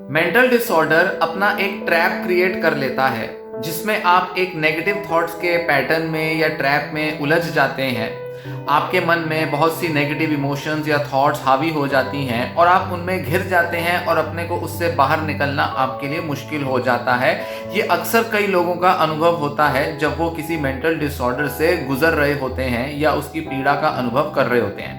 Mental disorder अपना एक trap create कर लेता है जिसमें आप एक नेगेटिव थॉट्स के पैटर्न में या ट्रैप में उलझ जाते हैं। आपके मन में बहुत सी नेगेटिव इमोशंस या थॉट्स हावी हो जाती हैं और आप उनमें घिर जाते हैं और अपने को उससे बाहर निकलना आपके लिए मुश्किल हो जाता है। ये अक्सर कई लोगों का अनुभव होता है जब वो किसी मेंटल डिसऑर्डर से गुजर रहे होते हैं या उसकी पीड़ा का अनुभव कर रहे होते हैं।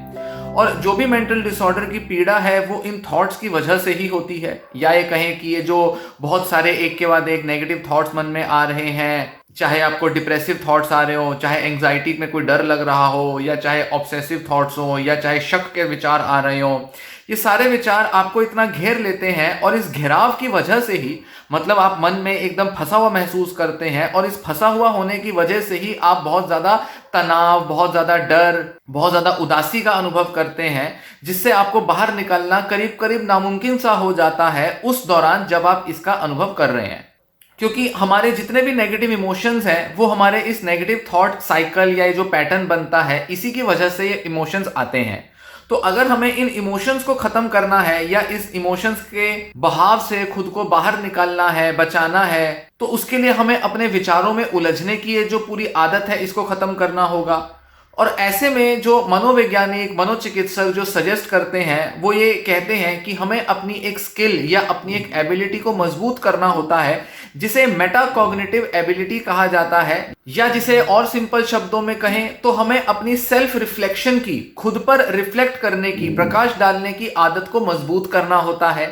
और जो भी मेंटल डिसऑर्डर की पीड़ा है वो इन थॉट्स की वजह से ही होती है, या ये कहें कि ये जो बहुत सारे एक के बाद एक नेगेटिव थॉट्स मन में आ रहे हैं, चाहे आपको डिप्रेसिव थॉट्स आ रहे हो, चाहे एंग्जाइटी में कोई डर लग रहा हो, या चाहे ऑब्सेसिव थॉट्स हो, या चाहे शक के विचार आ रहे हो, ये सारे विचार आपको इतना घेर लेते हैं और इस घेराव की वजह से ही मतलब आप मन में एकदम फंसा हुआ महसूस करते हैं और इस फंसा हुआ होने की वजह से ही आप बहुत ज़्यादा तनाव, बहुत ज़्यादा डर, बहुत ज़्यादा उदासी का अनुभव करते हैं, जिससे आपको बाहर निकलना करीब करीब नामुमकिन सा हो जाता है उस दौरान जब आप इसका अनुभव कर रहे हैं। क्योंकि हमारे जितने भी नेगेटिव इमोशंस हैं वो हमारे इस नेगेटिव थॉट साइकिल या ये जो पैटर्न बनता है इसी की वजह से ये इमोशंस आते हैं। तो अगर हमें इन इमोशंस को खत्म करना है या इस इमोशंस के बहाव से खुद को बाहर निकालना है, बचाना है, तो उसके लिए हमें अपने विचारों में उलझने की ये जो पूरी आदत है इसको खत्म करना होगा। और ऐसे में जो मनोवैज्ञानिक, मनोचिकित्सक जो सजेस्ट करते हैं वो ये कहते हैं कि हमें अपनी एक स्किल या अपनी एक एबिलिटी को मजबूत करना होता है जिसे मेटाकॉग्निटिव एबिलिटी कहा जाता है, या जिसे और सिंपल शब्दों में कहें तो हमें अपनी सेल्फ रिफ्लेक्शन की, खुद पर रिफ्लेक्ट करने की, प्रकाश डालने की आदत को मजबूत करना होता है।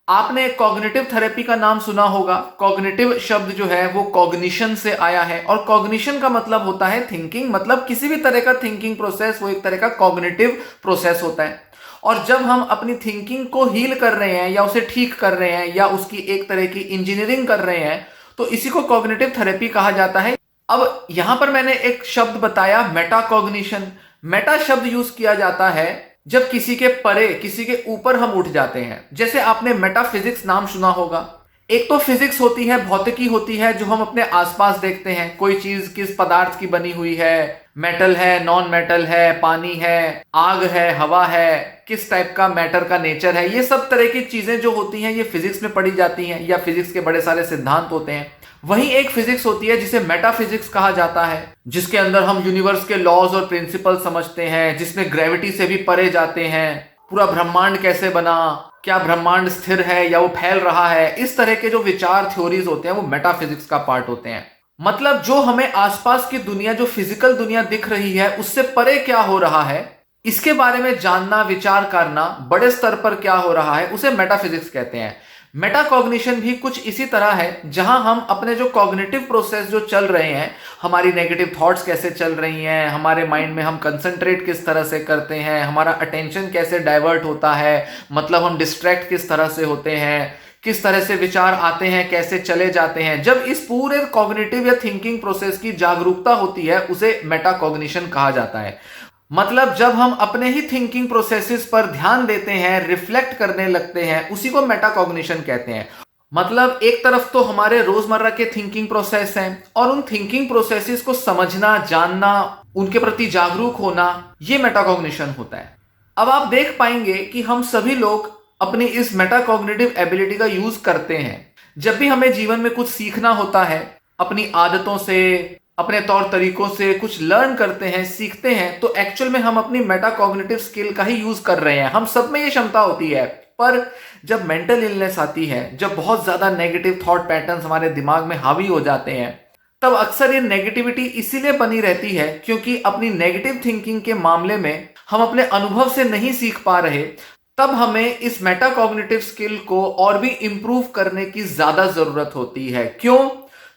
आपने कॉग्निटिव थेरेपी का नाम सुना होगा। कॉग्निटिव शब्द जो है वो कॉग्निशन से आया है और कॉग्निशन का मतलब होता है थिंकिंग, मतलब किसी भी तरह का थिंकिंग प्रोसेस वो एक तरह का कॉग्निटिव प्रोसेस होता है। और जब हम अपनी थिंकिंग को हील कर रहे हैं या उसे ठीक कर रहे हैं या उसकी एक तरह की इंजीनियरिंग कर रहे हैं तो इसी को कॉग्निटिव थेरेपी कहा जाता है। अब यहां पर मैंने एक शब्द बताया, मेटाकॉग्निशन। मेटा शब्द यूज किया जाता है जब किसी के परे, किसी के ऊपर हम उठ जाते हैं। जैसे आपने मेटाफिजिक्स नाम सुना होगा। एक तो फिजिक्स होती है, भौतिकी होती है, जो हम अपने आसपास देखते हैं। कोई चीज किस पदार्थ की बनी हुई है, मेटल है, नॉन मेटल है, पानी है, आग है, हवा है, किस टाइप का मैटर का नेचर है, ये सब तरह की चीजें जो होती हैं ये फिजिक्स में पढ़ी जाती हैं या फिजिक्स के बड़े सारे सिद्धांत होते हैं। वहीं एक फिजिक्स होती है जिसे मेटाफिजिक्स कहा जाता है, जिसके अंदर हम यूनिवर्स के लॉज और प्रिंसिपल समझते हैं, जिसमें ग्रेविटी से भी परे जाते हैं, पूरा ब्रह्मांड कैसे बना, क्या ब्रह्मांड स्थिर है या वो फैल रहा है, इस तरह के जो विचार, थ्योरीज होते हैं वो मेटाफिजिक्स का पार्ट होते हैं। मतलब जो हमें आसपास की दुनिया, जो फिजिकल दुनिया दिख रही है उससे परे क्या हो रहा है इसके बारे में जानना, विचार करना, बड़े स्तर पर क्या हो रहा है, उसे मेटाफिजिक्स कहते हैं। मेटाकॉग्निशन भी कुछ इसी तरह है जहां हम अपने जो कॉग्निटिव प्रोसेस जो चल रहे हैं, हमारी नेगेटिव थॉट्स कैसे चल रही हैं, हमारे माइंड में हम कंसंट्रेट किस तरह से करते हैं, हमारा अटेंशन कैसे डाइवर्ट होता है, मतलब हम डिस्ट्रैक्ट किस तरह से होते हैं, किस तरह से विचार आते हैं, कैसे चले जाते हैं। जब इस पूरे कॉग्निटिव या थिंकिंग प्रोसेस की जागरूकता होती है उसे मेटाकॉग्निशन कहा जाता है। मतलब जब हम अपने ही थिंकिंग प्रोसेसेस पर ध्यान देते हैं, रिफ्लेक्ट करने लगते हैं, उसी को मेटाकॉग्निशन कहते हैं। मतलब एक तरफ तो हमारे रोजमर्रा के थिंकिंग प्रोसेस हैं और उन थिंकिंग प्रोसेसेस को समझना, जानना, उनके प्रति जागरूक होना, ये मेटाकॉग्निशन होता है। अब आप देख पाएंगे कि हम सभी लोग अपनी इस मेटाकॉग्निटिव एबिलिटी का यूज करते हैं। जब भी हमें जीवन में कुछ सीखना होता है, अपनी आदतों से, अपने तौर तरीकों से कुछ लर्न करते हैं, सीखते हैं, तो एक्चुअल में हम अपनी मेटाकॉग्निटिव स्किल का ही यूज कर रहे हैं। हम सब में ये क्षमता होती है। पर जब मेंटल इलनेस आती है, जब बहुत ज्यादा नेगेटिव थॉट पैटर्न्स हमारे दिमाग में हावी हो जाते हैं, तब अक्सर ये नेगेटिविटी इसीलिए बनी रहती है क्योंकि अपनी नेगेटिव थिंकिंग के मामले में हम अपने अनुभव से नहीं सीख पा रहे। तब हमें इस मेटाकॉग्निटिव स्किल को और भी इंप्रूव करने की ज्यादा जरूरत होती है। क्यों?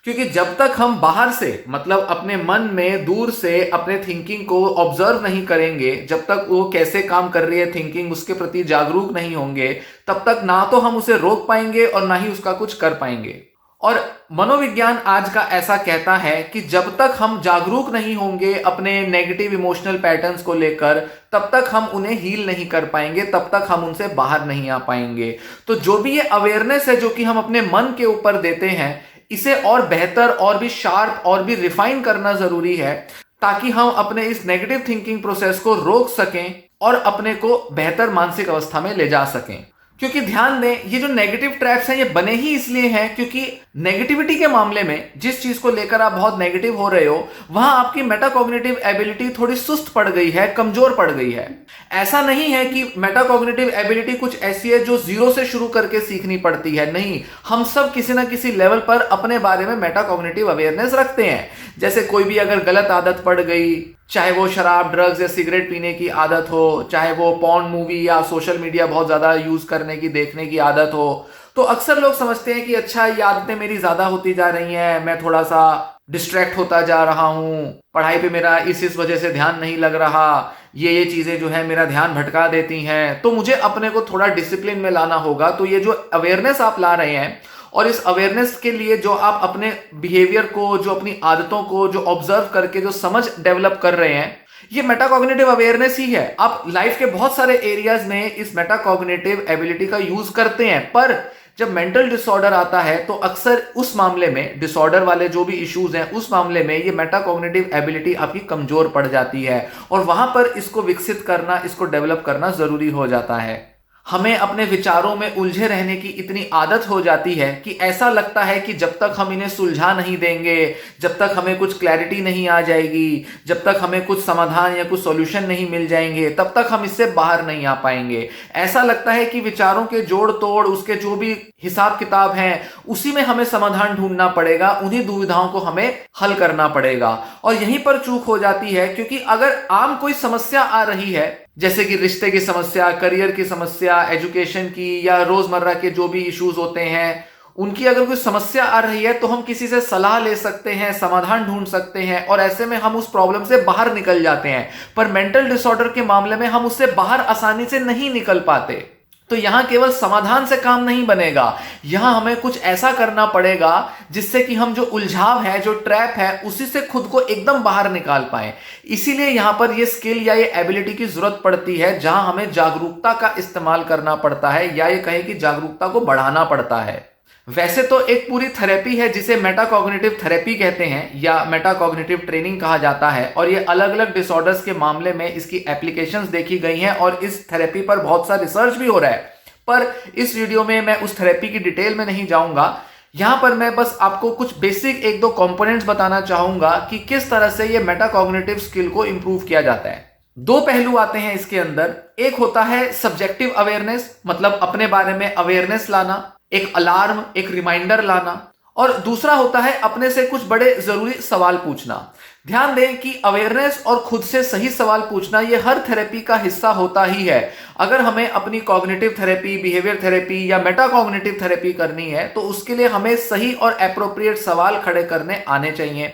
क्योंकि जब तक हम बाहर से, मतलब अपने मन में दूर से अपने थिंकिंग को ऑब्जर्व नहीं करेंगे, जब तक वो कैसे काम कर रही है थिंकिंग, उसके प्रति जागरूक नहीं होंगे, तब तक ना तो हम उसे रोक पाएंगे और ना ही उसका कुछ कर पाएंगे। और मनोविज्ञान आज का ऐसा कहता है कि जब तक हम जागरूक नहीं होंगे अपने नेगेटिव इमोशनल पैटर्न्स को लेकर, तब तक हम उन्हें हील नहीं कर पाएंगे, तब तक हम उनसे बाहर नहीं आ पाएंगे। तो जो भी ये अवेयरनेस है जो कि हम अपने मन के ऊपर देते हैं, इसे और बेहतर, और भी शार्प, और भी रिफाइन करना जरूरी है ताकि हम अपने इस नेगेटिव थिंकिंग प्रोसेस को रोक सकें और अपने को बेहतर मानसिक अवस्था में ले जा सकें। क्योंकि ध्यान दें, ये जो नेगेटिव ट्रैप्स हैं ये बने ही इसलिए हैं क्योंकि नेगेटिविटी के मामले में जिस चीज को लेकर आप बहुत नेगेटिव हो रहे हो वहां आपकी मेटाकॉग्निटिव एबिलिटी थोड़ी सुस्त पड़ गई है, कमजोर पड़ गई है। ऐसा नहीं है कि मेटाकॉग्निटिव एबिलिटी कुछ ऐसी है जो जीरो से शुरू करके सीखनी पड़ती है, नहीं। हम सब किसी ना किसी लेवल पर अपने बारे में मेटाकॉग्निटिव अवेयरनेस रखते हैं। जैसे कोई भी अगर गलत आदत पड़ गई, चाहे वो शराब, ड्रग्स या सिगरेट पीने की आदत हो, चाहे वो पॉर्न मूवी या सोशल मीडिया बहुत ज्यादा यूज करने की, देखने की आदत हो, तो अक्सर लोग समझते हैं कि अच्छा ये आदतें मेरी ज्यादा होती जा रही हैं, मैं थोड़ा सा डिस्ट्रैक्ट होता जा रहा हूं, पढ़ाई पे मेरा इस वजह से ध्यान नहीं लग रहा, ये चीजें जो है मेरा ध्यान भटका देती हैं, तो मुझे अपने को थोड़ा डिसिप्लिन में लाना होगा। तो ये जो अवेयरनेस आप ला रहे हैं और इस अवेयरनेस के लिए जो आप अपने बिहेवियर को, जो अपनी आदतों को जो ऑब्जर्व करके जो समझ डेवलप कर रहे हैं, ये मेटाकॉग्निटिव अवेयरनेस ही है। आप लाइफ के बहुत सारे एरियाज में इस मेटाकॉग्निटिव एबिलिटी का यूज करते हैं, पर जब मेंटल डिसऑर्डर आता है तो अक्सर उस मामले में, डिसऑर्डर वाले जो भी इश्यूज हैं उस मामले में ये मेटाकॉग्निटिव एबिलिटी आपकी कमजोर पड़ जाती है और वहां पर इसको विकसित करना, इसको डेवलप करना जरूरी हो जाता है। हमें अपने विचारों में उलझे रहने की इतनी आदत हो जाती है कि ऐसा लगता है कि जब तक हम इन्हें सुलझा नहीं देंगे, जब तक हमें कुछ क्लैरिटी नहीं आ जाएगी, जब तक हमें कुछ समाधान या कुछ सॉल्यूशन नहीं मिल जाएंगे, तब तक हम इससे बाहर नहीं आ पाएंगे। ऐसा लगता है कि विचारों के जोड़ तोड़, उसके जो भी हिसाब किताब हैं, उसी में हमें समाधान ढूंढना पड़ेगा, उन्हीं दुविधाओं को हमें हल करना पड़ेगा। और यहीं पर चूक हो जाती है, क्योंकि अगर आम कोई समस्या आ रही है, जैसे कि रिश्ते की समस्या, करियर की समस्या, एजुकेशन की, या रोजमर्रा के जो भी इश्यूज होते हैं, उनकी अगर कोई समस्या आ रही है तो हम किसी से सलाह ले सकते हैं, समाधान ढूंढ सकते हैं और ऐसे में हम उस प्रॉब्लम से बाहर निकल जाते हैं। पर मेंटल डिसऑर्डर के मामले में हम उससे बाहर आसानी से नहीं निकल पाते। तो यहां केवल समाधान से काम नहीं बनेगा, यहां हमें कुछ ऐसा करना पड़ेगा जिससे कि हम जो उलझाव है, जो ट्रैप है, उसी से खुद को एकदम बाहर निकाल पाए। इसीलिए यहां पर ये स्किल या ये एबिलिटी की जरूरत पड़ती है, जहां हमें जागरूकता का इस्तेमाल करना पड़ता है, या ये कहें कि जागरूकता को बढ़ाना पड़ता है। वैसे तो एक पूरी थेरेपी है जिसे मेटाकॉग्निटिव थेरेपी कहते हैं या मेटाकॉग्निटिव ट्रेनिंग कहा जाता है, और ये अलग अलग डिसऑर्डर्स के मामले में इसकी एप्लीकेशंस देखी गई हैं और इस थेरेपी पर बहुत सा रिसर्च भी हो रहा है। पर इस वीडियो में मैं उस थेरेपी की डिटेल में नहीं जाऊंगा। यहां पर मैं बस आपको कुछ बेसिक एक दो कंपोनेंट्स बताना चाहूंगा कि किस तरह से ये मेटाकॉग्निटिव स्किल को इंप्रूव किया जाता है। दो पहलू आते हैं इसके अंदर। एक होता है सब्जेक्टिव अवेयरनेस, मतलब अपने बारे में अवेयरनेस लाना, एक अलार्म, एक रिमाइंडर लाना, और दूसरा होता है अपने से कुछ बड़े जरूरी सवाल पूछना। ध्यान दें कि अवेयरनेस और खुद से सही सवाल पूछना ये हर थेरेपी का हिस्सा होता ही है। अगर हमें अपनी कॉग्निटिव थेरेपी, बिहेवियर थेरेपी या मेटाकॉग्निटिव थेरेपी करनी है तो उसके लिए हमें सही और एप्रोप्रिएट सवाल खड़े करने आने चाहिए।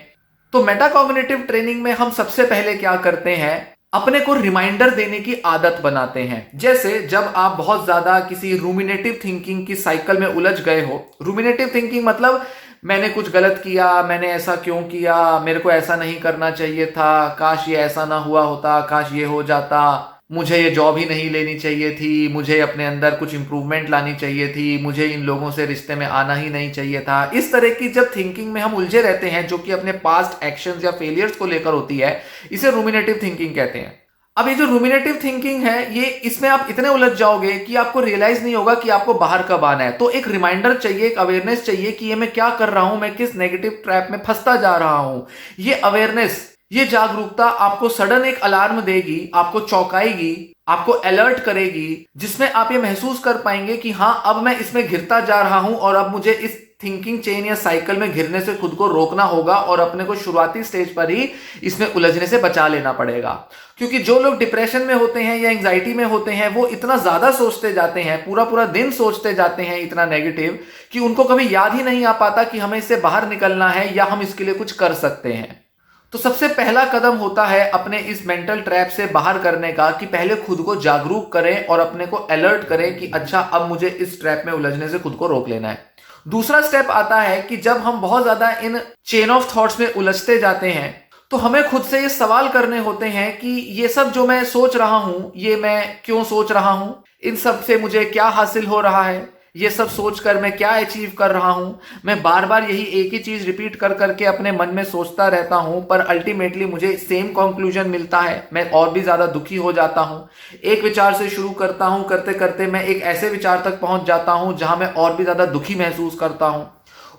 तो मेटाकॉग्निटिव ट्रेनिंग में हम सबसे पहले क्या करते हैं, अपने को रिमाइंडर देने की आदत बनाते हैं। जैसे जब आप बहुत ज्यादा किसी रूमिनेटिव थिंकिंग की साइकिल में उलझ गए हो, रूमिनेटिव थिंकिंग मतलब मैंने कुछ गलत किया, मैंने ऐसा क्यों किया, मेरे को ऐसा नहीं करना चाहिए था, काश ये ऐसा ना हुआ होता, काश ये हो जाता, मुझे ये जॉब ही नहीं लेनी चाहिए थी, मुझे अपने अंदर कुछ इंप्रूवमेंट लानी चाहिए थी, मुझे इन लोगों से रिश्ते में आना ही नहीं चाहिए था। इस तरह की जब थिंकिंग में हम उलझे रहते हैं, जो कि अपने पास्ट एक्शंस या फेलियर्स को लेकर होती है, इसे रूमिनेटिव थिंकिंग कहते हैं। अब ये जो रूमिनेटिव थिंकिंग है, ये इसमें आप इतने उलझ जाओगे कि आपको रियलाइज नहीं होगा कि आपको बाहर कब आना है। तो एक रिमाइंडर चाहिए, एक अवेयरनेस चाहिए कि ये मैं क्या कर रहा हूं, मैं किस नेगेटिव ट्रैप में फंसता जा रहा हूं। ये अवेयरनेस, ये जागरूकता आपको सडन एक अलार्म देगी, आपको चौंकाएगी, आपको अलर्ट करेगी, जिसमें आप ये महसूस कर पाएंगे कि हां, अब मैं इसमें घिरता जा रहा हूं और अब मुझे इस थिंकिंग चेन या साइकिल में घिरने से खुद को रोकना होगा और अपने को शुरुआती स्टेज पर ही इसमें उलझने से बचा लेना पड़ेगा। क्योंकि जो लोग डिप्रेशन में होते हैं या एंजाइटी में होते हैं, वो इतना ज्यादा सोचते जाते हैं, पूरा पूरा दिन सोचते जाते हैं इतना नेगेटिव, कि उनको कभी याद ही नहीं आ पाता कि हमें इससे बाहर निकलना है या हम इसके लिए कुछ कर सकते हैं। तो सबसे पहला कदम होता है अपने इस मेंटल ट्रैप से बाहर करने का, कि पहले खुद को जागरूक करें और अपने को अलर्ट करें कि अच्छा, अब मुझे इस ट्रैप में उलझने से खुद को रोक लेना है। दूसरा स्टेप आता है कि जब हम बहुत ज्यादा इन चेन ऑफ थॉट्स में उलझते जाते हैं, तो हमें खुद से ये सवाल करने होते हैं कि ये सब जो मैं सोच रहा हूं, ये मैं क्यों सोच रहा हूं, इन सब से मुझे क्या हासिल हो रहा है, ये सब सोचकर मैं क्या अचीव कर रहा हूं? मैं बार बार यही एक ही चीज रिपीट कर करके अपने मन में सोचता रहता हूं, पर अल्टीमेटली मुझे सेम कंक्लूजन मिलता है, मैं और भी ज्यादा दुखी हो जाता हूं। एक विचार से शुरू करता हूं, करते करते मैं एक ऐसे विचार तक पहुंच जाता हूं जहां मैं और भी ज्यादा दुखी महसूस करता हूं।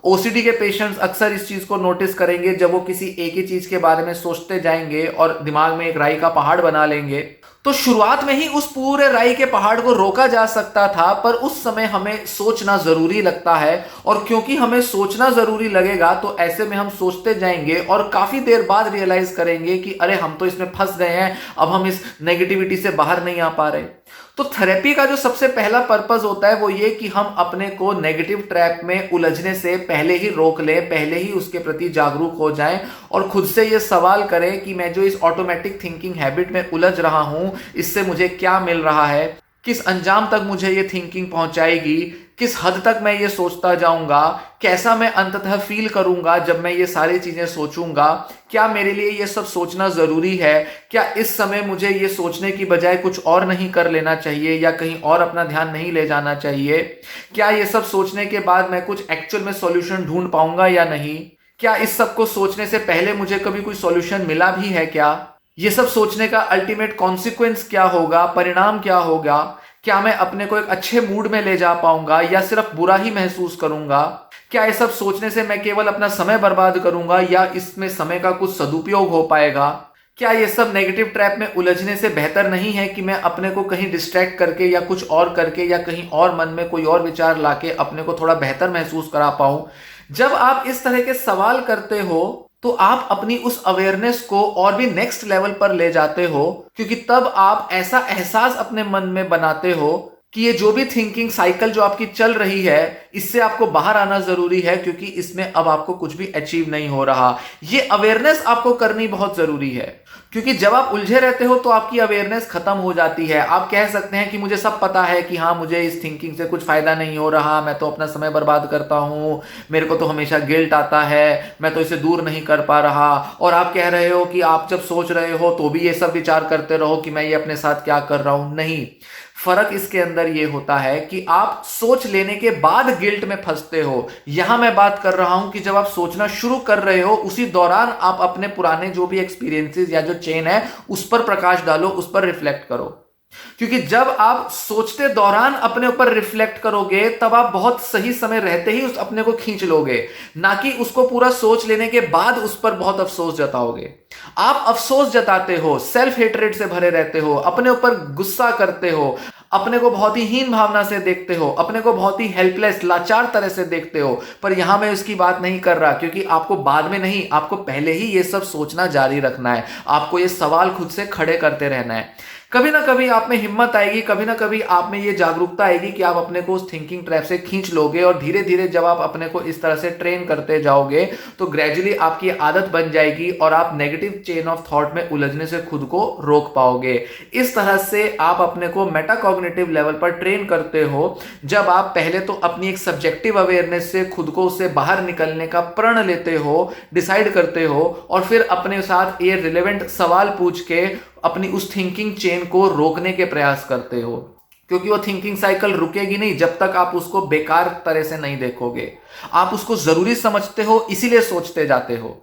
ओसीडी के पेशेंट्स अक्सर इस चीज को नोटिस करेंगे जब वो किसी एक ही चीज के बारे में सोचते जाएंगे और दिमाग में एक राई का पहाड़ बना लेंगे। तो शुरुआत में ही उस पूरे राई के पहाड़ को रोका जा सकता था, पर उस समय हमें सोचना जरूरी लगता है, और क्योंकि हमें सोचना जरूरी लगेगा तो ऐसे में हम सोचते जाएंगे और काफी देर बाद रियलाइज करेंगे कि अरे हम तो इसमें फंस गए हैं, अब हम इस नेगेटिविटी से बाहर नहीं आ पा रहे। तो थेरेपी का जो सबसे पहला पर्पस होता है वो ये कि हम अपने को नेगेटिव ट्रैप में उलझने से पहले ही रोक लें, पहले ही उसके प्रति जागरूक हो जाएं और खुद से ये सवाल करें कि मैं जो इस ऑटोमेटिक थिंकिंग हैबिट में उलझ रहा हूं, इससे मुझे क्या मिल रहा है, किस अंजाम तक मुझे ये थिंकिंग पहुंचाएगी, किस हद तक मैं ये सोचता जाऊंगा, कैसा मैं अंततः फील करूंगा जब मैं ये सारी चीजें सोचूंगा, क्या मेरे लिए ये सब सोचना जरूरी है, क्या इस समय मुझे ये सोचने की बजाय कुछ और नहीं कर लेना चाहिए या कहीं और अपना ध्यान नहीं ले जाना चाहिए, क्या ये सब सोचने के बाद मैं कुछ एक्चुअल में सॉल्यूशन ढूंढ पाऊंगा या नहीं, क्या इस सब को सोचने से पहले मुझे कभी कोई सॉल्यूशन मिला भी है क्या, ये सब सोचने का अल्टीमेट कॉन्सिक्वेंस क्या होगा, परिणाम क्या होगा, क्या मैं अपने को एक अच्छे मूड में ले जा पाऊंगा या सिर्फ बुरा ही महसूस करूंगा, क्या ये सब सोचने से मैं केवल अपना समय बर्बाद करूंगा या इसमें समय का कुछ सदुपयोग हो पाएगा, क्या ये सब नेगेटिव ट्रैप में उलझने से बेहतर नहीं है कि मैं अपने को कहीं डिस्ट्रैक्ट करके या कुछ और करके या कहीं और मन में कोई और विचार लाके अपने को थोड़ा बेहतर महसूस करा पाऊं। जब आप इस तरह के सवाल करते हो तो आप अपनी उस अवेयरनेस को और भी नेक्स्ट लेवल पर ले जाते हो, क्योंकि तब आप ऐसा एहसास अपने मन में बनाते हो कि ये जो भी थिंकिंग साइकिल जो आपकी चल रही है, इससे आपको बाहर आना जरूरी है, क्योंकि इसमें अब आपको कुछ भी अचीव नहीं हो रहा। ये अवेयरनेस आपको करनी बहुत जरूरी है, क्योंकि जब आप उलझे रहते हो तो आपकी अवेयरनेस खत्म हो जाती है। आप कह सकते हैं कि मुझे सब पता है कि हाँ, मुझे इस थिंकिंग से कुछ फायदा नहीं हो रहा, मैं तो अपना समय बर्बाद करता हूँ, मेरे को तो हमेशा गिल्ट आता है, मैं तो इसे दूर नहीं कर पा रहा। और आप कह रहे हो कि आप जब सोच रहे हो तो भी ये सब विचार करते रहो कि मैं ये अपने साथ क्या कर रहा हूं। नहीं, फर्क इसके अंदर ये होता है कि आप सोच लेने के बाद गिल्ट में फंसते हो। यहां मैं बात कर रहा हूं कि जब आप सोचना शुरू कर रहे हो उसी दौरान आप अपने पुराने जो भी एक्सपीरियंसेस या जो चेन है उस पर प्रकाश डालो, उस पर रिफ्लेक्ट करो। क्योंकि जब आप सोचते दौरान अपने ऊपर रिफ्लेक्ट करोगे तब आप बहुत सही समय रहते ही उस अपने को खींच लोगे, ना कि उसको पूरा सोच लेने के बाद उस पर बहुत अफसोस जताओगे। आप अफसोस जताते हो, सेल्फ हेट्रेड से भरे रहते हो, अपने ऊपर गुस्सा करते हो, अपने को बहुत ही हीन भावना से देखते हो, अपने को बहुत ही हेल्पलेस लाचार तरह से देखते हो। पर यहां मैं उसकी बात नहीं कर रहा, क्योंकि आपको बाद में नहीं, आपको पहले ही ये सब सोचना जारी रखना है। आपको ये सवाल खुद से खड़े करते रहना है। कभी ना कभी आप में हिम्मत आएगी, कभी ना कभी आप में ये जागरूकता आएगी कि आप अपने को उस थिंकिंग ट्रैप से खींच लोगे, और धीरे धीरे जब आप अपने को इस तरह से ट्रेन करते जाओगे तो ग्रेजुअली आपकी आदत बन जाएगी और आप नेगेटिव चेन ऑफ थॉट में उलझने से खुद को रोक पाओगे। इस तरह से आप अपने को मेटाकॉग्निटिव लेवल पर ट्रेन करते हो, जब आप पहले तो अपनी एक सब्जेक्टिव अवेयरनेस से खुद को उससे बाहर निकलने का प्रण लेते हो, डिसाइड करते हो, और फिर अपने साथ ये रिलेवेंट सवाल पूछ के अपनी उस थिंकिंग चेन को रोकने के प्रयास करते हो। क्योंकि वो थिंकिंग साइकिल रुकेगी नहीं जब तक आप उसको बेकार तरह से नहीं देखोगे। आप उसको जरूरी समझते हो, इसीलिए सोचते जाते हो।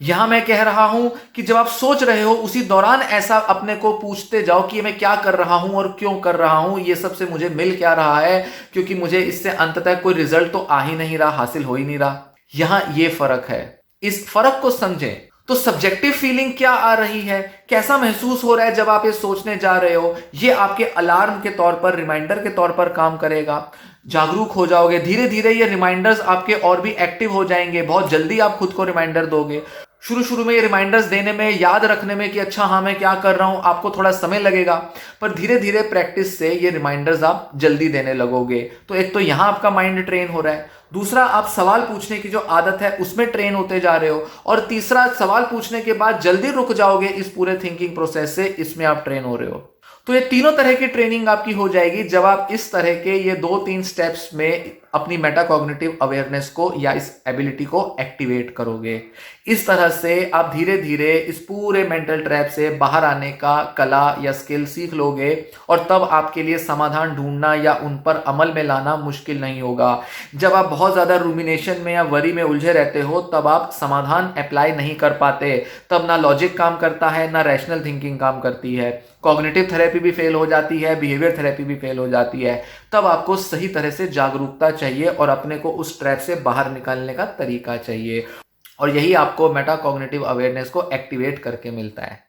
यहां मैं कह रहा हूं कि जब आप सोच रहे हो उसी दौरान ऐसा अपने को पूछते जाओ कि मैं क्या कर रहा हूं और क्यों कर रहा हूं, ये सबसे मुझे मिल क्या रहा है, क्योंकि मुझे इससे अंततः कोई रिजल्ट तो आ ही नहीं रहा, हासिल हो ही नहीं रहा। यहां ये फर्क है, इस फर्क को समझें। तो सब्जेक्टिव फीलिंग क्या आ रही है, कैसा महसूस हो रहा है जब आप ये सोचने जा रहे हो, ये आपके अलार्म के तौर पर, रिमाइंडर के तौर पर काम करेगा। जागरूक हो जाओगे, धीरे धीरे ये रिमाइंडर्स आपके और भी एक्टिव हो जाएंगे। बहुत जल्दी आप खुद को रिमाइंडर दोगे। शुरू शुरू में ये रिमाइंडर्स देने में, याद रखने में कि अच्छा हाँ मैं क्या कर रहा हूं, आपको थोड़ा समय लगेगा, पर धीरे धीरे प्रैक्टिस से ये रिमाइंडर्स आप जल्दी देने लगोगे। तो एक तो यहां आपका माइंड ट्रेन हो रहा है, दूसरा आप सवाल पूछने की जो आदत है उसमें ट्रेन होते जा रहे हो, और तीसरा सवाल पूछने के बाद जल्दी रुक जाओगे इस पूरे थिंकिंग प्रोसेस से, इसमें आप ट्रेन हो रहे हो। तो ये तीनों तरह की ट्रेनिंग आपकी हो जाएगी जब आप इस तरह के ये 2-3 स्टेप्स में अपनी मेटाकॉग्निटिव अवेयरनेस को या इस एबिलिटी को एक्टिवेट करोगे। इस तरह से आप धीरे धीरे इस पूरे मेंटल ट्रैप से बाहर आने का कला या स्किल सीख लोगे और तब आपके लिए समाधान ढूंढना या उन पर अमल में लाना मुश्किल नहीं होगा। जब आप बहुत ज़्यादा रूमिनेशन में या वरी में उलझे रहते हो तब आप समाधान अप्लाई नहीं कर पाते, तब ना लॉजिक काम करता है ना रैशनल थिंकिंग काम करती है। कॉग्निटिव थेरेपी भी फेल हो जाती है, बिहेवियर थेरेपी भी फेल हो जाती है। तब आपको सही तरह से जागरूकता चाहिए और अपने को उस ट्रैप से बाहर निकालने का तरीका चाहिए, और यही आपको मेटाकॉग्निटिव अवेयरनेस को एक्टिवेट करके मिलता है।